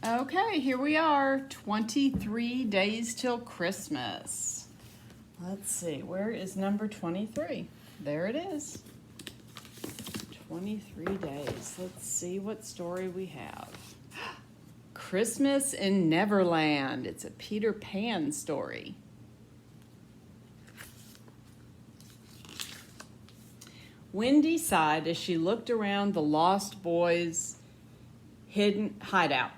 Okay, here we are, 23 days till Christmas. Let's see, where is number 23? There it is. 23 days. Let's see what story we have. Christmas in Neverland. It's a Peter Pan story. Wendy sighed as she looked around the Lost Boys' hidden hideout.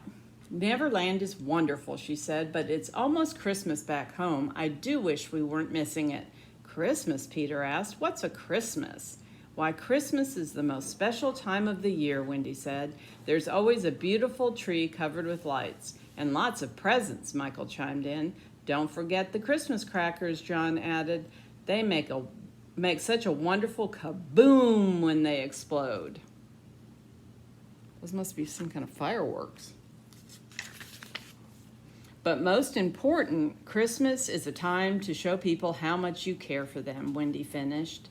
Neverland is wonderful, she said, but it's almost Christmas back home. I do wish we weren't missing it. Christmas, Peter asked. What's a Christmas? Why, Christmas is the most special time of the year, Wendy said. There's always a beautiful tree covered with lights. And lots of presents, Michael chimed in. Don't forget the Christmas crackers, John added. They make such a wonderful kaboom when they explode. Those must be some kind of fireworks. But most important, Christmas is a time to show people how much you care for them, Wendy finished.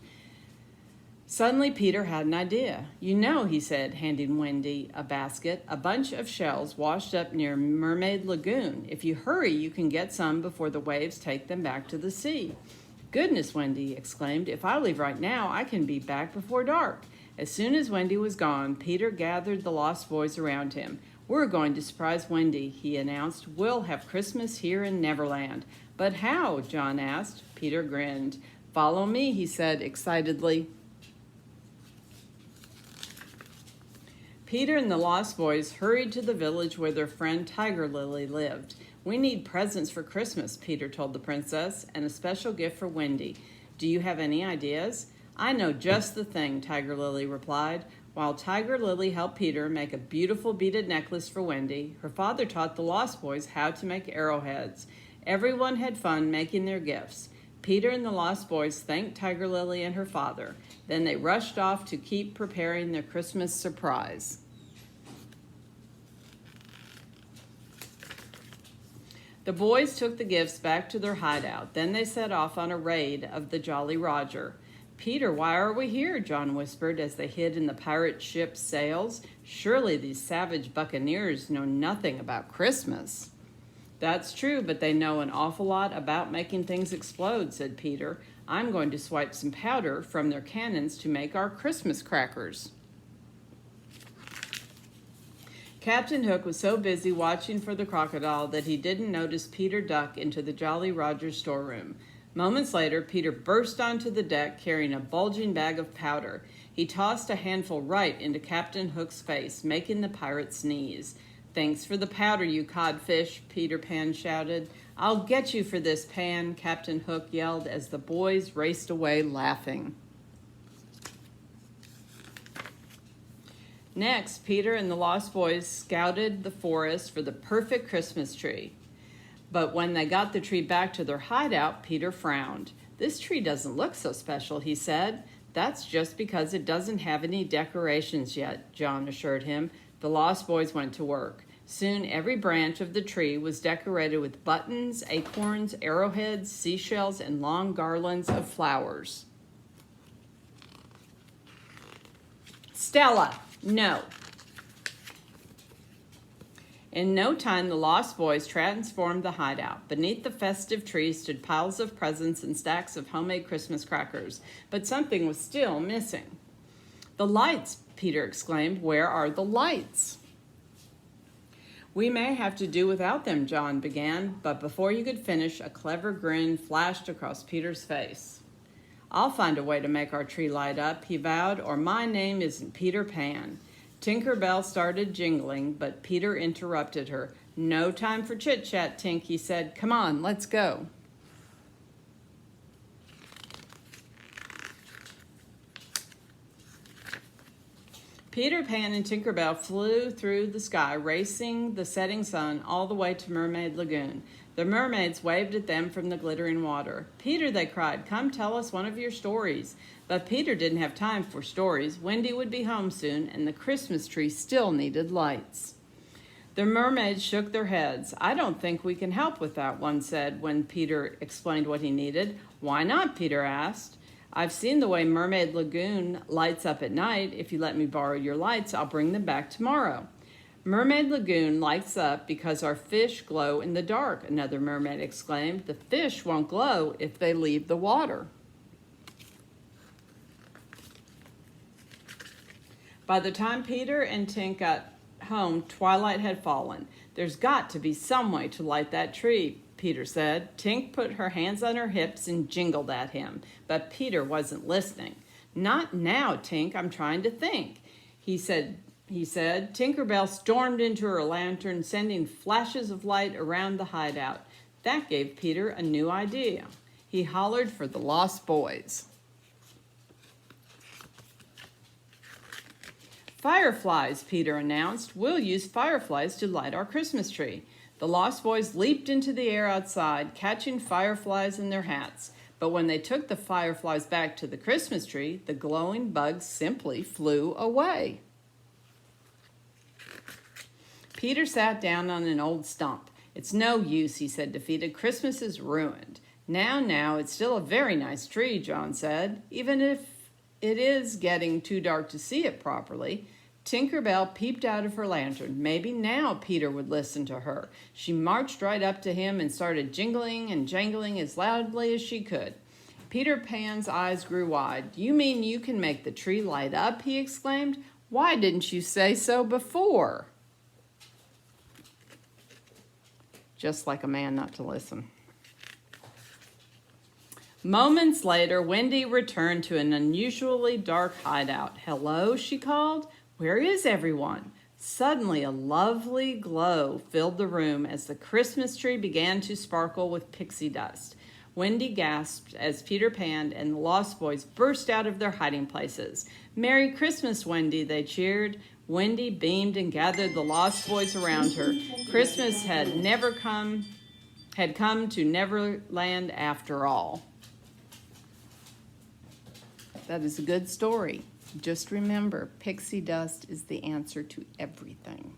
Suddenly, Peter had an idea. You know, he said, handing Wendy a basket, a bunch of shells washed up near Mermaid Lagoon. If you hurry, you can get some before the waves take them back to the sea. Goodness, Wendy exclaimed. If I leave right now, I can be back before dark. As soon as Wendy was gone, Peter gathered the Lost Boys around him. We're going to surprise Wendy, he announced. We'll have Christmas here in Neverland. But how? John asked. Peter grinned. Follow me, he said excitedly. Peter and the Lost Boys hurried to the village where their friend Tiger Lily lived. We need presents for Christmas, Peter told the princess, and a special gift for Wendy. Do you have any ideas? I know just the thing, Tiger Lily replied. While Tiger Lily helped Peter make a beautiful beaded necklace for Wendy, her father taught the Lost Boys how to make arrowheads. Everyone had fun making their gifts. Peter and the Lost Boys thanked Tiger Lily and her father. Then they rushed off to keep preparing their Christmas surprise. The boys took the gifts back to their hideout. Then they set off on a raid of the Jolly Roger. Peter, why are we here? John whispered as they hid in the pirate ship's sails. Surely these savage buccaneers know nothing about Christmas. That's true, but they know an awful lot about making things explode, said Peter. I'm going to swipe some powder from their cannons to make our Christmas crackers. Captain Hook was so busy watching for the crocodile that he didn't notice Peter duck into the Jolly Roger storeroom. Moments later, Peter burst onto the deck carrying a bulging bag of powder. He tossed a handful right into Captain Hook's face, making the pirate sneeze. Thanks for the powder, you codfish, Peter Pan shouted. I'll get you for this, Pan, Captain Hook yelled as the boys raced away laughing. Next, Peter and the Lost Boys scouted the forest for the perfect Christmas tree. But when they got the tree back to their hideout, Peter frowned. This tree doesn't look so special, he said. That's just because it doesn't have any decorations yet, John assured him. The Lost Boys went to work. Soon every branch of the tree was decorated with buttons, acorns, arrowheads, seashells, and long garlands of flowers. Stella, no. In no time, the Lost Boys transformed the hideout. Beneath the festive tree stood piles of presents and stacks of homemade Christmas crackers, but something was still missing. The lights, Peter exclaimed. Where are the lights? We may have to do without them, John began, but before he could finish, a clever grin flashed across Peter's face. I'll find a way to make our tree light up, he vowed, or my name isn't Peter Pan. Tinker Bell started jingling, but Peter interrupted her. No time for chit-chat, Tink, he said. Come on, let's go. Peter Pan and Tinker Bell flew through the sky, racing the setting sun all the way to Mermaid Lagoon. The mermaids waved at them from the glittering water. Peter, they cried, come tell us one of your stories. But Peter didn't have time for stories. Wendy would be home soon, and the Christmas tree still needed lights. The mermaids shook their heads. I don't think we can help with that, one said when Peter explained what he needed. Why not? Peter asked. I've seen the way Mermaid Lagoon lights up at night. If you let me borrow your lights, I'll bring them back tomorrow. Mermaid Lagoon lights up because our fish glow in the dark, another mermaid exclaimed. The fish won't glow if they leave the water. By the time Peter and Tink got home, twilight had fallen. There's got to be some way to light that tree, Peter said. Tink put her hands on her hips and jingled at him, but Peter wasn't listening. Not now, Tink, I'm trying to think, he said. Tinkerbell stormed into her lantern, sending flashes of light around the hideout. That gave Peter a new idea. He hollered for the Lost Boys. Fireflies, Peter announced. We'll use fireflies to light our Christmas tree. The Lost Boys leaped into the air outside, catching fireflies in their hats. But when they took the fireflies back to the Christmas tree, the glowing bugs simply flew away. Peter sat down on an old stump. It's no use, he said, defeated. Christmas is ruined. Now, it's still a very nice tree, John said, even if it is getting too dark to see it properly. Tinkerbell peeped out of her lantern. Maybe now Peter would listen to her. She marched right up to him and started jingling and jangling as loudly as she could. Peter Pan's eyes grew wide. You mean you can make the tree light up? He exclaimed. Why didn't you say so before? Just like a man not to listen. Moments later, Wendy returned to an unusually dark hideout. Hello, she called. Where is everyone? Suddenly, a lovely glow filled the room as the Christmas tree began to sparkle with pixie dust. Wendy gasped as Peter Pan and the Lost Boys burst out of their hiding places. Merry Christmas, Wendy, they cheered. Wendy beamed and gathered the Lost Boys around her. Christmas had come to Neverland after all. That is a good story. Just remember, pixie dust is the answer to everything.